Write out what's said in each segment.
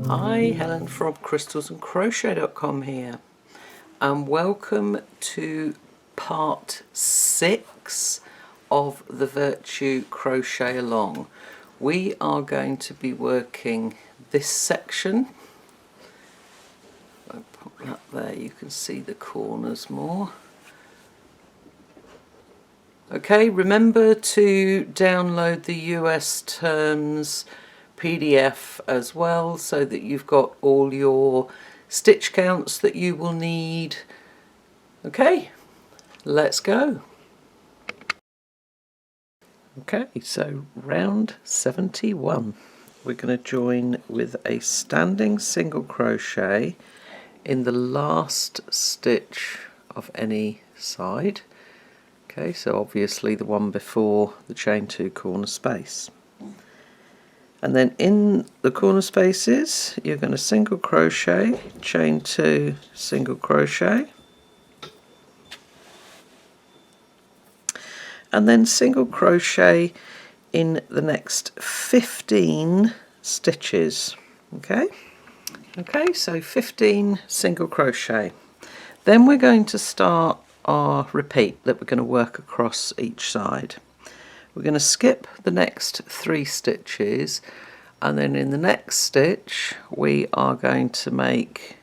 Hi, Helen from crystalsandcrochet.com here, and welcome to part 6 of the Virtue Crochet Along. We are going to be working this section. I'll put that there, you can see the corners more. Okay, remember to download the US terms PDF as well, so that you've got all your stitch counts that you will need. Okay, let's go. Okay, so round 71. We're going to join with a standing single crochet in the last stitch of any side. Okay, so obviously the one before the chain 2 corner space. And then in the corner spaces you're going to single crochet, chain 2, single crochet, and then single crochet in the next 15 stitches. Okay, so 15 single crochet. Then we're going to start our repeat that we're going to work across each side. We're going to skip the next 3 stitches, and then in the next stitch we are going to make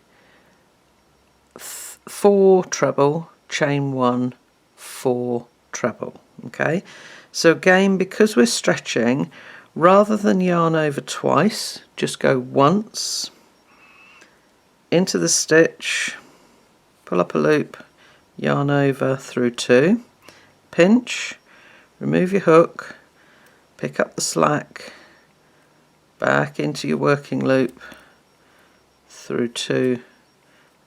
4 treble, chain 1, 4 treble. Okay, so again, because we're stretching, rather than yarn over twice, just go once into the stitch, pull up a loop, yarn over through 2, pinch, remove your hook, pick up the slack, back into your working loop, through 2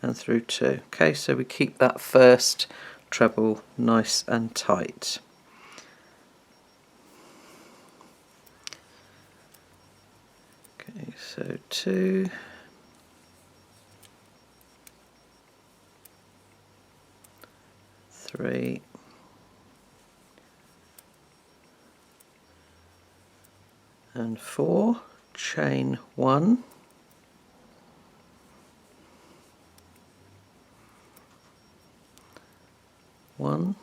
and through 2. Okay, so we keep that first treble nice and tight. Okay, so 2, 3, and 4, chain 1, 1,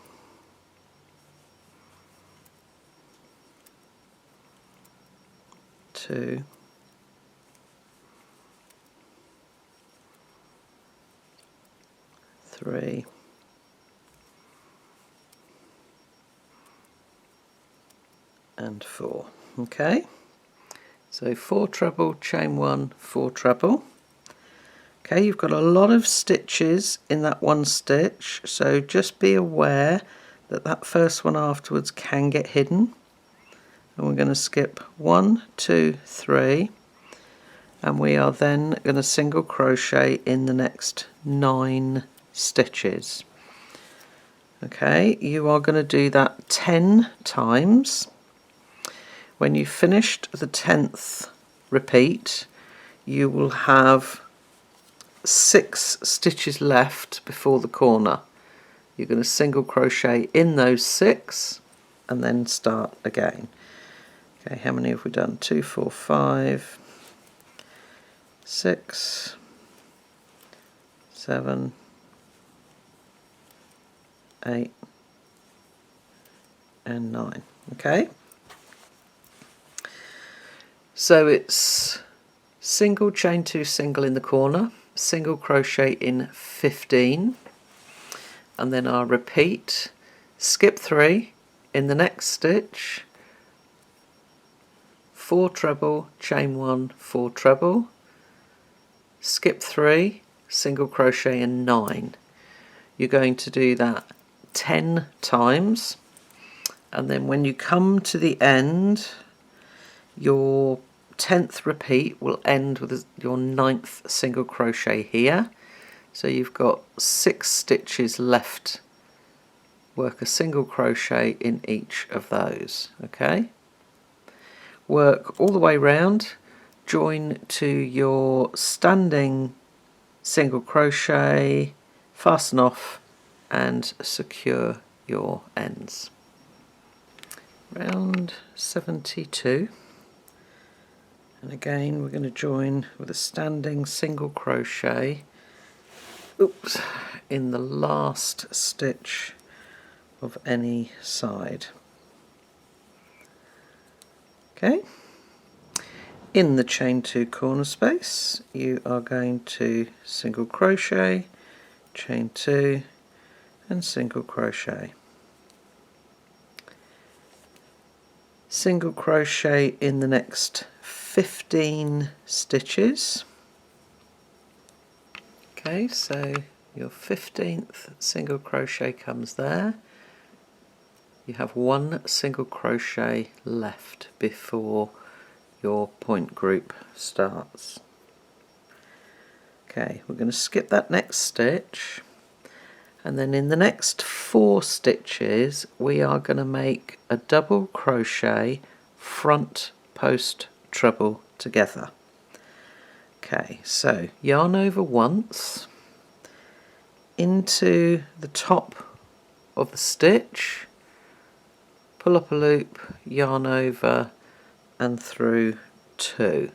2, 3, and 4. Okay, so 4 treble, chain 1, 4 treble. Okay, you've got a lot of stitches in that one stitch, so just be aware that that first one afterwards can get hidden. And we're going to skip 1, 2, 3, and we are then going to single crochet in the next 9 stitches. Okay, you are going to do that 10 times. When you've finished the 10th repeat, you will have 6 stitches left before the corner. You're going to single crochet in those 6 and then start again. Okay, how many have we done? 2, 4, 5, 6, 7, 8, and 9. Okay, so it's single, chain 2, single in the corner, single crochet in 15, and then our repeat, skip 3 in the next stitch, 4 treble, chain 1, 4 treble, skip 3, single crochet in 9. You're going to do that 10 times, and then when you come to the end, your 10th repeat will end with your 9th single crochet here. So you've got 6 stitches left. Work a single crochet in each of those. Okay, work all the way round, join to your standing single crochet, fasten off and secure your ends. Round 72. And again we're going to join with a standing single crochet, oops, in the last stitch of any side. Okay, in the chain 2 corner space you are going to single crochet, chain 2 and single crochet. Single crochet in the next 15 stitches. Okay, so your 15th single crochet comes there. You have one single crochet left before your point group starts. Okay, we're going to skip that next stitch, and then in the next 4 stitches we are going to make a double crochet front post treble together. Okay, so yarn over once into the top of the stitch, pull up a loop, yarn over and through 2.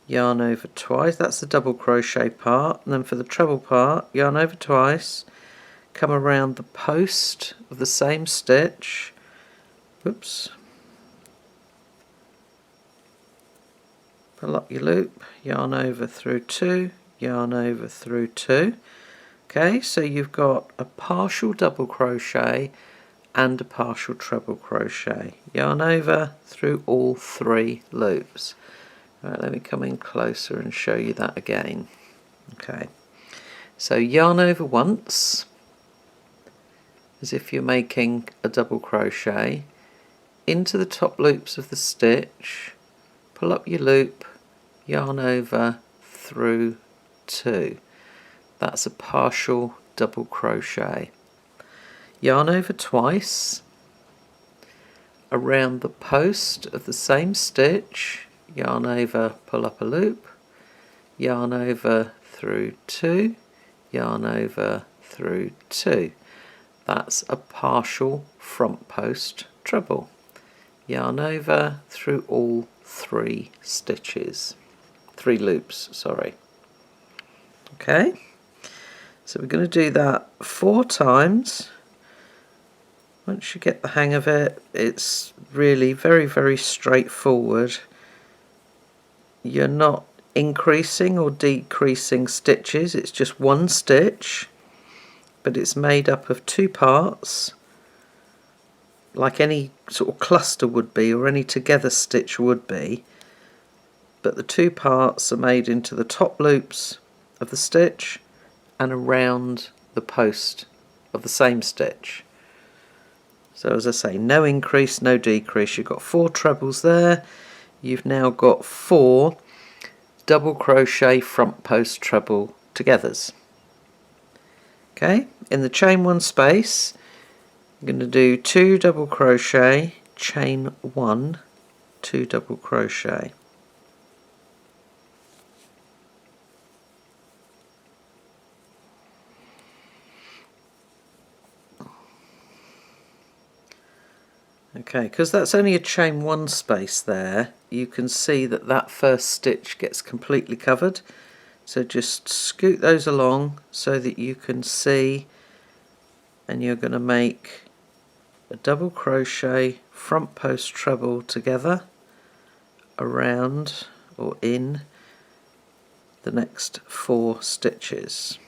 Yarn over twice, that's the double crochet part, and then for the treble part, yarn over twice, come around the post of the same stitch, whoops, pull up your loop, yarn over through 2, yarn over through 2. Okay, so you've got a partial double crochet and a partial treble crochet. Yarn over through all 3 loops. Right, let me come in closer and show you that again. Okay, so yarn over once as if you're making a double crochet, into the top loops of the stitch, pull up your loop, yarn over through 2. That's a partial double crochet. Yarn over twice around the post of the same stitch, yarn over, pull up a loop, yarn over through 2, yarn over through 2. That's a partial front post treble. Yarn over through all 3 stitches, 3 loops, sorry. Okay, so we're going to do that 4 times. Once you get the hang of it, it's really very straightforward. You're not increasing or decreasing stitches, it's just one stitch, but it's made up of 2 parts, like any sort of cluster would be or any together stitch would be, but the 2 parts are made into the top loops of the stitch and around the post of the same stitch. So as I say, no increase, no decrease. You've got 4 trebles there. You've now got 4 double crochet front post treble togethers. Okay, in the chain 1 space, I'm going to do 2 double crochet, chain 1, 2 double crochet. Okay, because that's only a chain 1 space there, you can see that that first stitch gets completely covered. So just scoot those along so that you can see, and you're going to make a double crochet front post treble together around or in the next 4 stitches.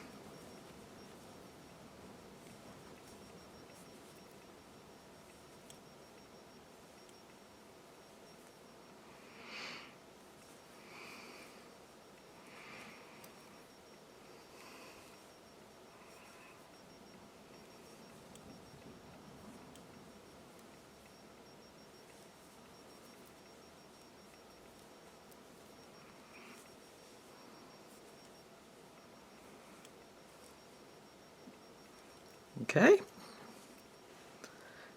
Okay,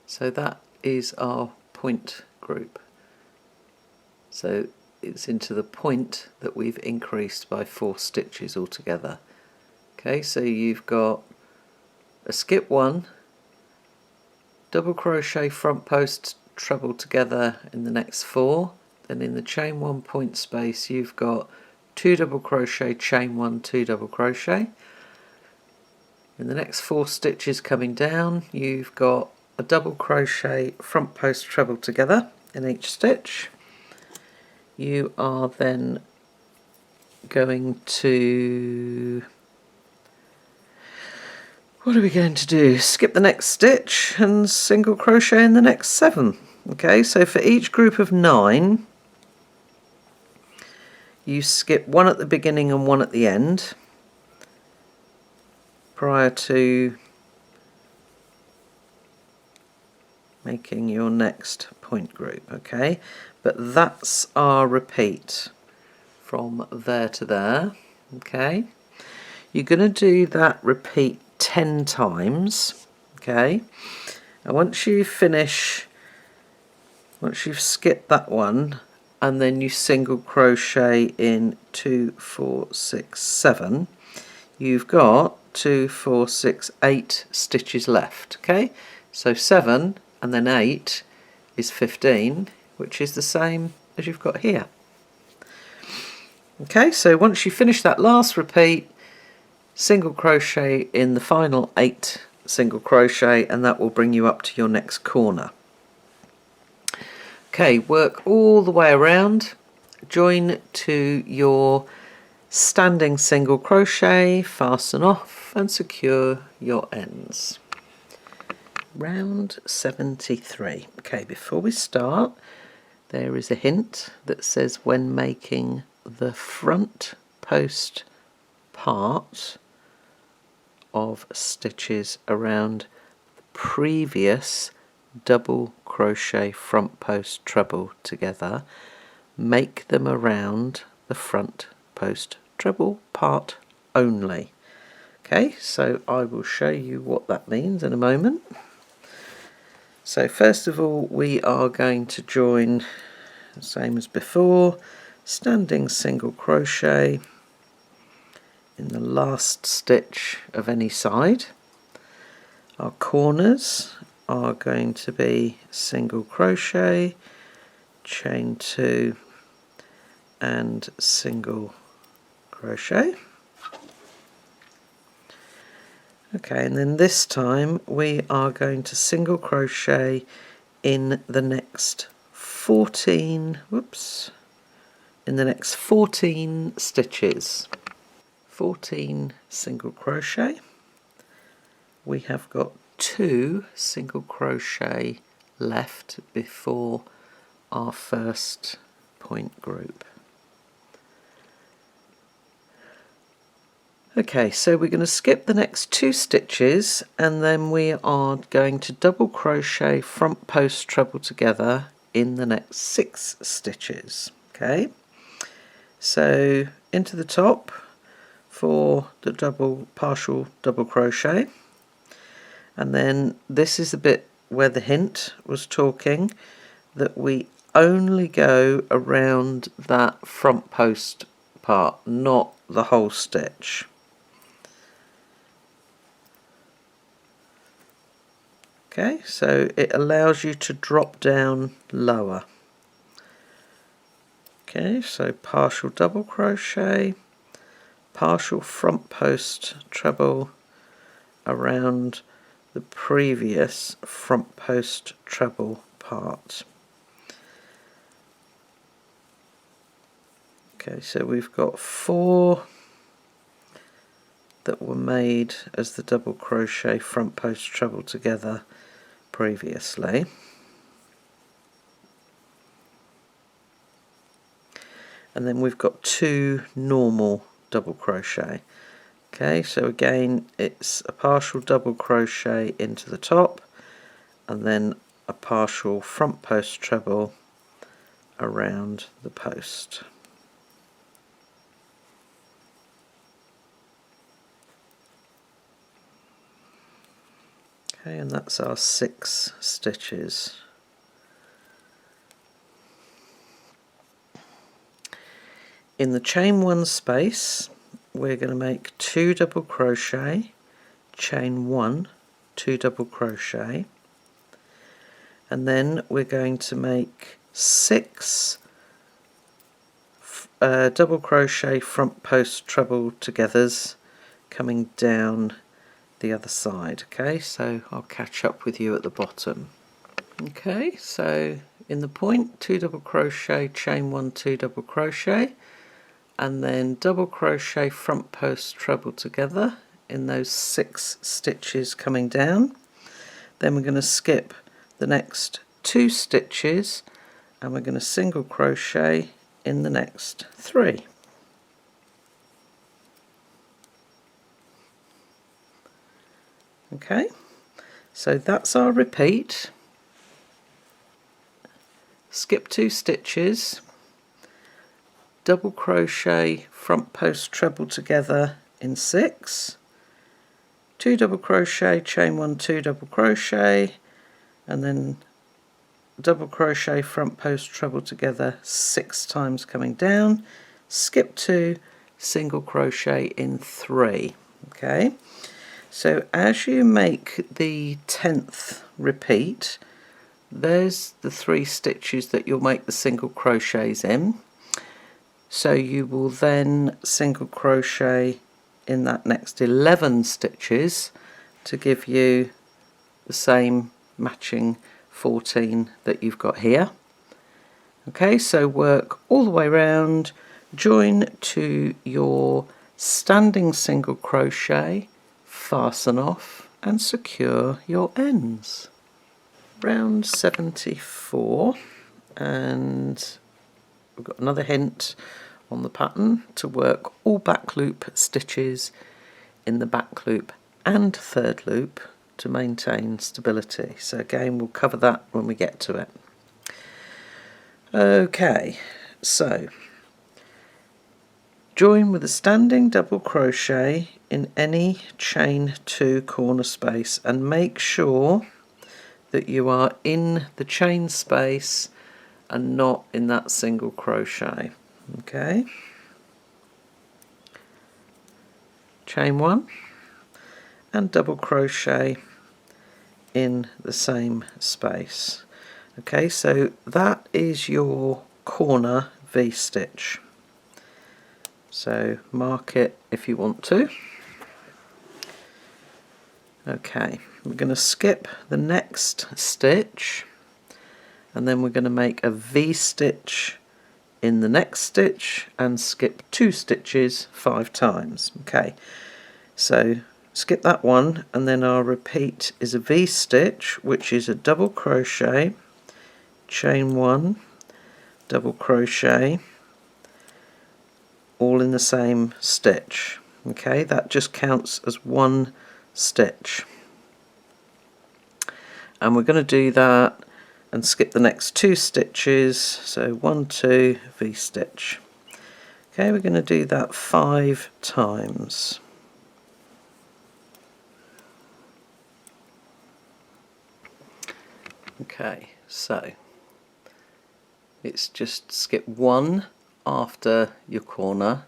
so that is our point group. So it's into the point that we've increased by 4 stitches altogether. Okay, so you've got a skip 1, double crochet front post treble together in the next 4, then in the chain 1 point space you've got 2 double crochet, chain 1, 2 double crochet. In the next 4 stitches coming down you've got a double crochet front post treble together in each stitch. You are then going to, what are we going to do? Skip the next stitch and single crochet in the next 7. Okay, so for each group of 9 you skip 1 at the beginning and 1 at the end prior to making your next point group. Okay, but that's our repeat from there to there. Okay, you're going to do that repeat 10 times. Okay, and once you finish, once you've skipped that one and then you single crochet in 2, 4, 6, 7, you've got 2, 4, 6, 8 stitches left. Okay, so 7 and then 8 is 15, which is the same as you've got here. Okay, so once you finish that last repeat, single crochet in the final 8 single crochet, and that will bring you up to your next corner. Okay, work all the way around, join to your standing single crochet, fasten off and secure your ends. Round 73. Okay, before we start, there is a hint that says when making the front post part of stitches around the previous double crochet front post treble together, make them around the front post treble part only. Okay, so I will show you what that means in a moment. So first of all we are going to join the same as before, standing single crochet in the last stitch of any side. Our corners are going to be single crochet, chain 2 and single crochet. Okay, and then this time we are going to single crochet in the next 14 stitches. 14 single crochet. We have got 2 single crochet left before our first point group. Okay, so we're going to skip the next 2 stitches and then we are going to double crochet front post treble together in the next 6 stitches. Okay, so into the top for the partial double crochet, and then this is the bit where the hint was talking that we only go around that front post part, not the whole stitch. Okay, so it allows you to drop down lower. Okay, so partial double crochet, partial front post treble around the previous front post treble part. Okay, so we've got 4 that were made as the double crochet front post treble together previously. And then we've got 2 normal double crochet. Okay, so again it's a partial double crochet into the top and then a partial front post treble around the post. Okay, and that's our 6 stitches. In the chain 1 space we're going to make 2 double crochet, chain 1, 2 double crochet, and then we're going to make 6 double crochet front post treble togethers coming down the other side. Okay, so I'll catch up with you at the bottom. Okay, so in the point, 2 double crochet, chain 1, 2 double crochet, and then double crochet front post treble together in those 6 stitches coming down. Then we're going to skip the next 2 stitches and we're going to single crochet in the next 3. Okay, so that's our repeat. Skip 2 stitches, double crochet front post treble together in 6, 2 double crochet, chain 1, 2 double crochet, and then double crochet front post treble together 6 times coming down, skip 2, single crochet in 3. Okay, so as you make the 10th repeat, there's the 3 stitches that you'll make the single crochets in. So you will then single crochet in that next 11 stitches to give you the same matching 14 that you've got here. Okay, so work all the way around, join to your standing single crochet, fasten off and secure your ends. Round 74, and we've got another hint on the pattern to work all back loop stitches in the back loop and third loop to maintain stability. So again, we'll cover that when we get to it. Okay, so join with a standing double crochet in any chain 2 corner space and make sure that you are in the chain space and not in that single crochet. Okay, chain 1 and double crochet in the same space. Okay, so that is your corner V-stitch. So mark it if you want to. Okay, we're going to skip the next stitch and then we're going to make a V-stitch in the next stitch and skip 2 stitches 5 times. Okay, so skip that one and then our repeat is a V-stitch, which is a double crochet, chain 1, double crochet, all in the same stitch. Okay, that just counts as 1 stitch. And we're going to do that and skip the next 2 stitches, so 1, 2, V-stitch. Okay, we're going to do that 5 times. Okay, so it's just skip 1 after your corner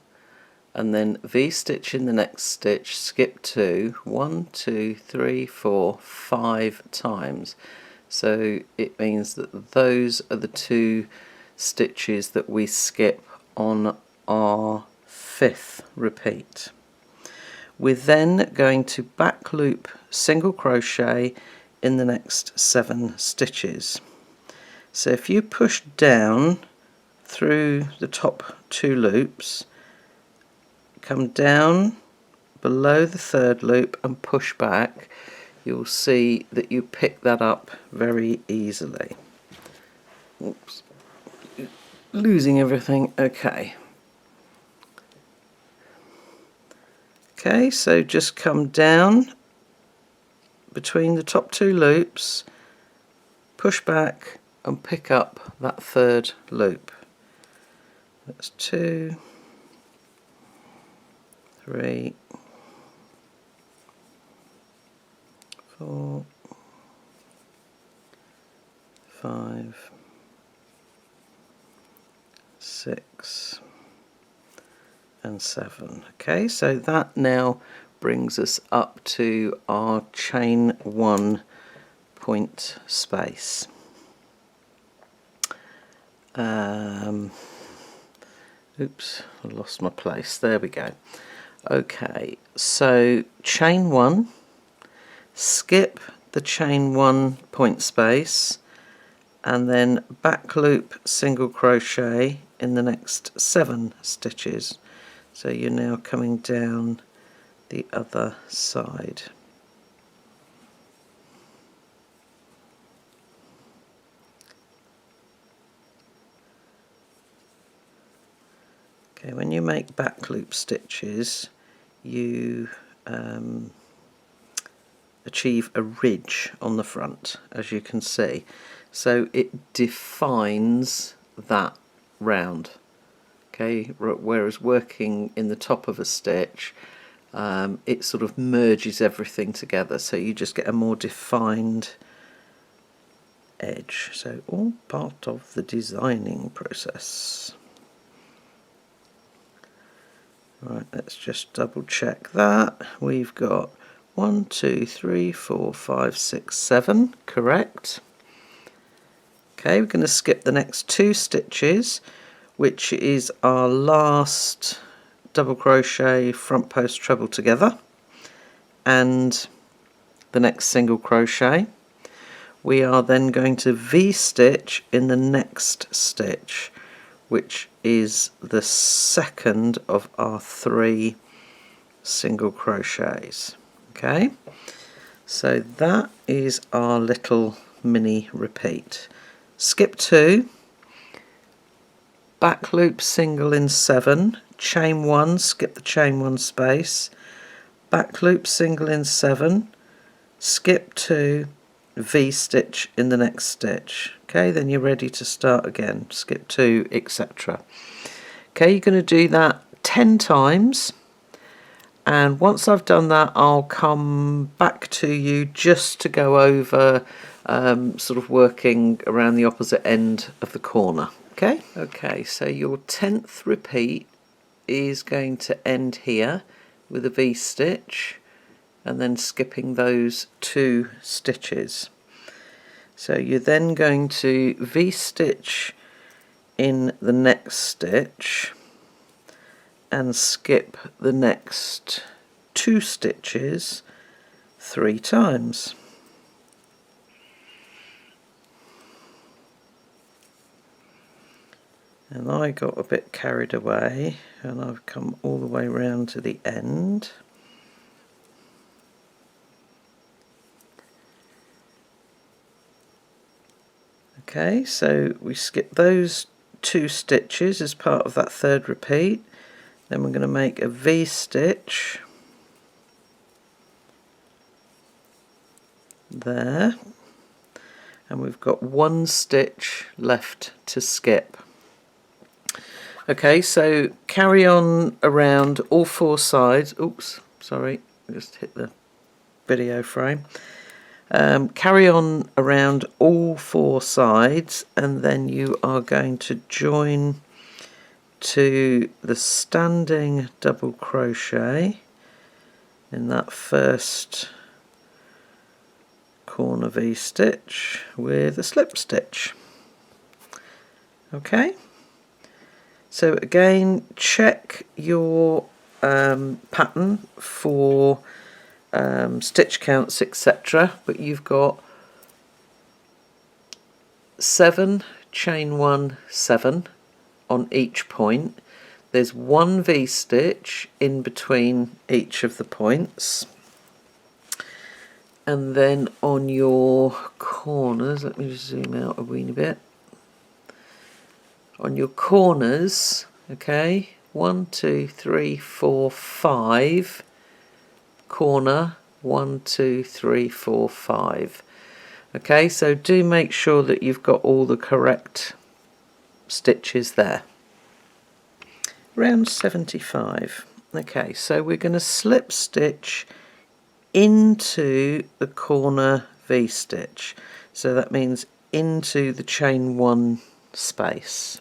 and then V-stitch in the next stitch, skip 2, 1, 2, 3, 4, 5 times. So it means that those are the 2 stitches that we skip on our 5th repeat. We're then going to back loop single crochet in the next 7 stitches. So if you push down through the top 2 loops, come down below the 3rd loop and push back, you'll see that you pick that up very easily. Oops, losing everything. Okay. Okay, so just come down between the top 2 loops, push back and pick up that 3rd loop. That's 2, 3, 4, 5, 6 and 7. Okay, so that now brings us up to our chain 1 point space. Oops, I lost my place. There we go. Okay, so chain 1, skip the chain 1 point space, and then back loop single crochet in the next 7 stitches. So you're now coming down the other side. Okay, when you make back loop stitches, you achieve a ridge on the front, as you can see. So it defines that round. Okay, whereas working in the top of a stitch, it sort of merges everything together, so you just get a more defined edge. So all part of the designing process. Right, let's just double check that. We've got 1, 2, 3, 4, 5, 6, 7, correct. Okay, we're going to skip the next 2 stitches, which is our last double crochet front post treble together and the next single crochet. We are then going to V-stitch in the next stitch, which is the second of our 3 single crochets. Okay, so that is our little mini repeat. Skip 2, back loop single in 7, chain 1, skip the chain 1 space, back loop single in 7, skip 2, V-stitch in the next stitch. Okay, then you're ready to start again. Skip 2, etc. Okay, you're going to do that 10 times, and once I've done that, I'll come back to you just to go over sort of working around the opposite end of the corner. Okay, so your 10th repeat is going to end here with a V-stitch and then skipping those 2 stitches. So you're then going to V-stitch in the next stitch and skip the next 2 stitches 3 times. And I got a bit carried away and I've come all the way round to the end. Okay, so we skip those 2 stitches as part of that 3rd repeat. Then we're going to make a V-stitch there, and we've got 1 stitch left to skip. Okay, so carry on around all 4 sides. Oops, sorry, I just hit the video frame. Carry on around all 4 sides, and then you are going to join to the standing double crochet in that first corner V-stitch with a slip stitch. Okay, so again, check your pattern for stitch counts, etc., but you've got 7 chain 1 7 on each point. There's 1 V-stitch in between each of the points, and then on your corners, let me just zoom out a weeny bit, on your corners, okay, 1 2 3 4 5 corner, 1 2 3 4 5. Okay, so do make sure that you've got all the correct stitches there. Round 75. Okay, so we're going to slip stitch into the corner V-stitch, so that means into the chain 1 space.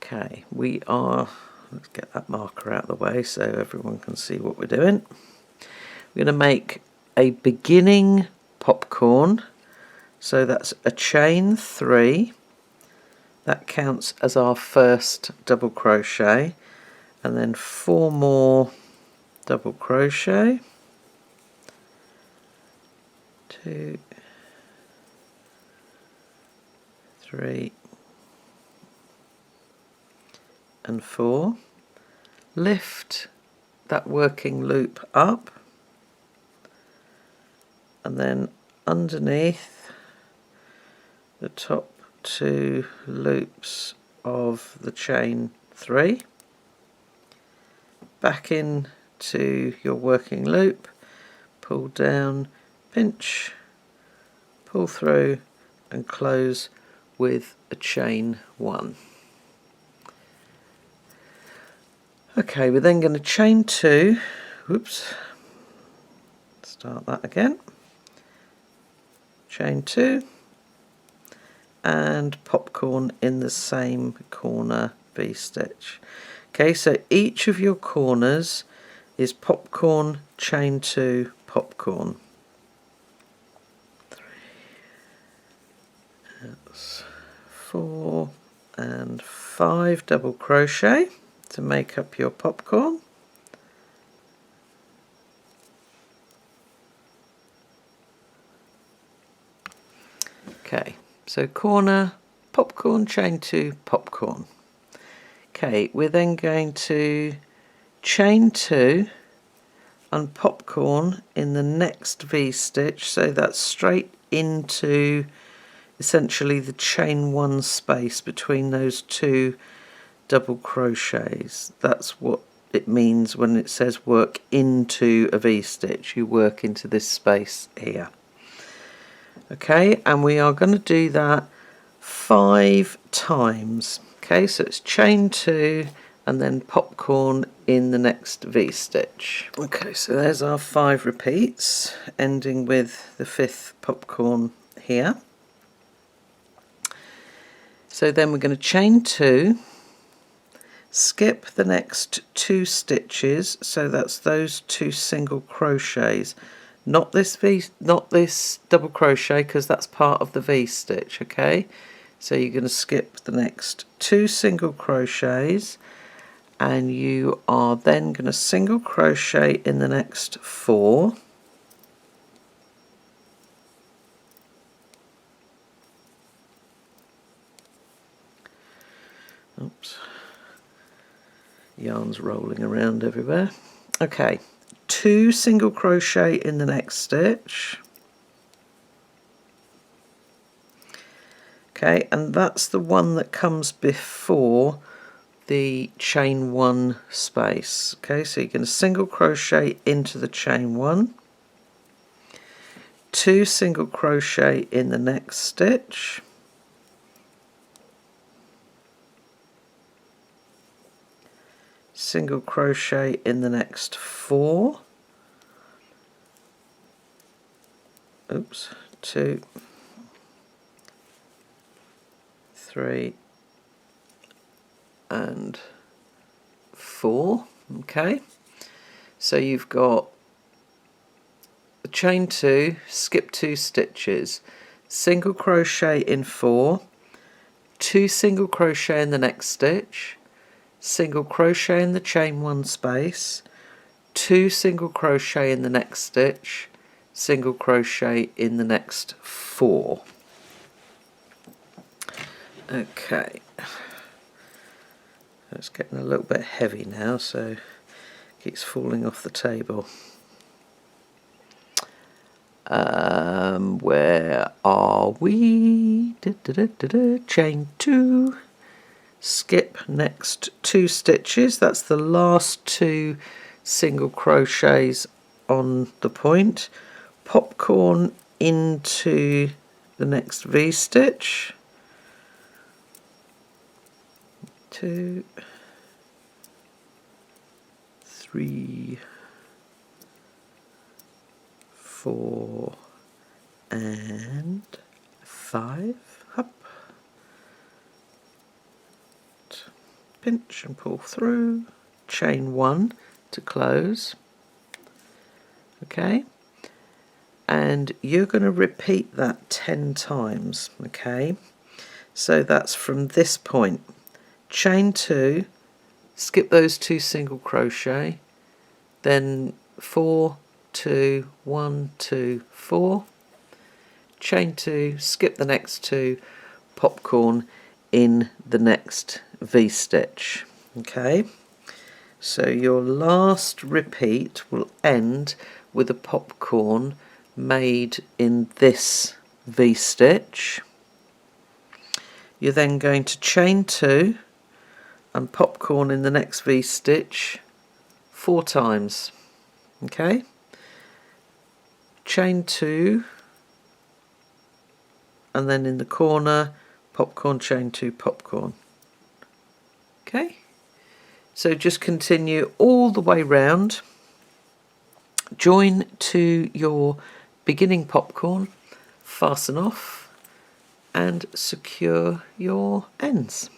Okay, we are, let's get that marker out of the way so everyone can see what we're doing. We're going to make a beginning popcorn, so that's a chain 3, that counts as our first double crochet, and then 4 more double crochet, 2, 3 and 4. Lift that working loop up, and then underneath the top 2 loops of the chain 3, back into your working loop, pull down, pinch, pull through and close with a chain 1. Okay, we're then going to chain 2, whoops, start that again, chain 2 and popcorn in the same corner V-stitch. Okay, so each of your corners is popcorn, chain 2, popcorn. 3, that's 4 and 5 double crochet to make up your popcorn. Okay, so corner, popcorn, chain 2, popcorn. Okay, we're then going to chain 2 and popcorn in the next V-stitch, so that's straight into essentially the chain 1 space between those 2 double crochets. That's what it means when it says work into a V-stitch. You work into this space here. Okay, and we are going to do that 5 times. Okay, so it's chain 2 and then popcorn in the next V-stitch. Okay, so there's our 5 repeats, ending with the 5th popcorn here. So then we're going to chain 2, skip the next 2 stitches, so that's those 2 single crochets, not this double crochet, because that's part of the V-stitch. Okay, so you're going to skip the next 2 single crochets, and you are then going to single crochet in the next 4, oops, yarn's rolling around everywhere. Okay, 2 single crochet in the next stitch. Okay, and that's the one that comes before the chain 1 space. Okay, so you're going to single crochet into the chain 1, 2 single crochet in the next stitch, single crochet in the next 4, oops, 2, 3 and 4. Okay, so you've got the chain 2, skip 2 stitches, single crochet in 4, 2 single crochet in the next stitch, single crochet in the chain 1 space, 2 single crochet in the next stitch, single crochet in the next 4. Okay, it's getting a little bit heavy now, so it keeps falling off the table. Where are we? Chain 2, skip next 2 stitches, that's the last 2 single crochets on the point, popcorn into the next V-stitch, 2, 3, 4 and 5, up, pinch and pull through, chain 1 to close. Okay, and you're going to repeat that 10 times. Okay, So that's from this point. Chain 2, skip those 2 single crochet, then 4, 2, 1, 2, 4, chain 2, skip the next 2, popcorn in the next V-stitch. Okay, so your last repeat will end with a popcorn made in this V-stitch. You're then going to chain 2 and popcorn in the next V-stitch 4 times. Okay, chain 2 and then in the corner popcorn, chain 2, popcorn. Okay, so just continue all the way round, join to your beginning popcorn, fasten off and secure your ends.